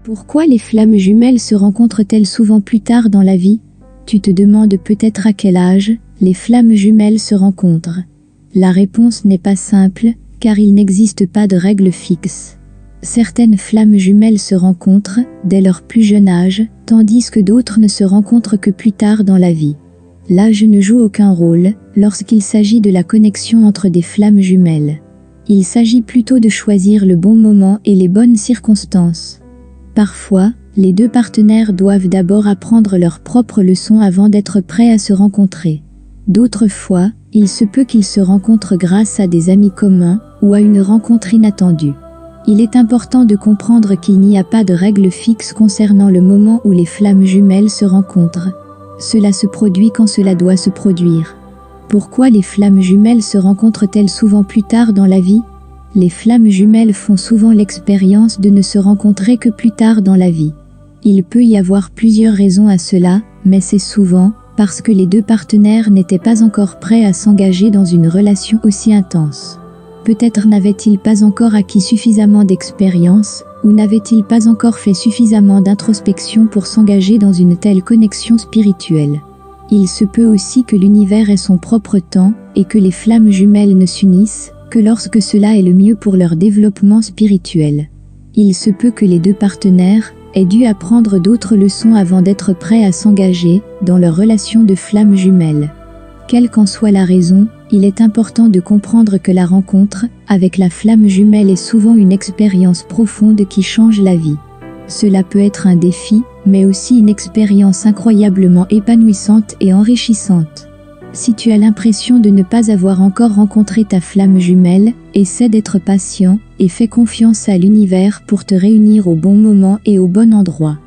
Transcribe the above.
Pourquoi les flammes jumelles se rencontrent-elles souvent plus tard dans la vie? Tu te demandes peut-être à quel âge les flammes jumelles se rencontrent. La réponse n'est pas simple, car il n'existe pas de règle fixe. Certaines flammes jumelles se rencontrent dès leur plus jeune âge, tandis que d'autres ne se rencontrent que plus tard dans la vie. L'âge ne joue aucun rôle lorsqu'il s'agit de la connexion entre des flammes jumelles. Il s'agit plutôt de choisir le bon moment et les bonnes circonstances. Parfois, les deux partenaires doivent d'abord apprendre leurs propres leçons avant d'être prêts à se rencontrer. D'autres fois, il se peut qu'ils se rencontrent grâce à des amis communs ou à une rencontre inattendue. Il est important de comprendre qu'il n'y a pas de règle fixe concernant le moment où les flammes jumelles se rencontrent. Cela se produit quand cela doit se produire. Pourquoi les flammes jumelles se rencontrent-elles souvent plus tard dans la vie? Les flammes jumelles font souvent l'expérience de ne se rencontrer que plus tard dans la vie. Il peut y avoir plusieurs raisons à cela, mais c'est souvent parce que les deux partenaires n'étaient pas encore prêts à s'engager dans une relation aussi intense. Peut-être n'avaient-ils pas encore acquis suffisamment d'expérience, ou n'avaient-ils pas encore fait suffisamment d'introspection pour s'engager dans une telle connexion spirituelle. Il se peut aussi que l'univers ait son propre temps, et que les flammes jumelles ne s'unissent que lorsque cela est le mieux pour leur développement spirituel. Il se peut que les deux partenaires aient dû apprendre d'autres leçons avant d'être prêts à s'engager dans leur relation de flammes jumelles. Quelle qu'en soit la raison, il est important de comprendre que la rencontre avec la flamme jumelle est souvent une expérience profonde qui change la vie. Cela peut être un défi, mais aussi une expérience incroyablement épanouissante et enrichissante. Si tu as l'impression de ne pas avoir encore rencontré ta flamme jumelle, essaie d'être patient et fais confiance à l'univers pour te réunir au bon moment et au bon endroit.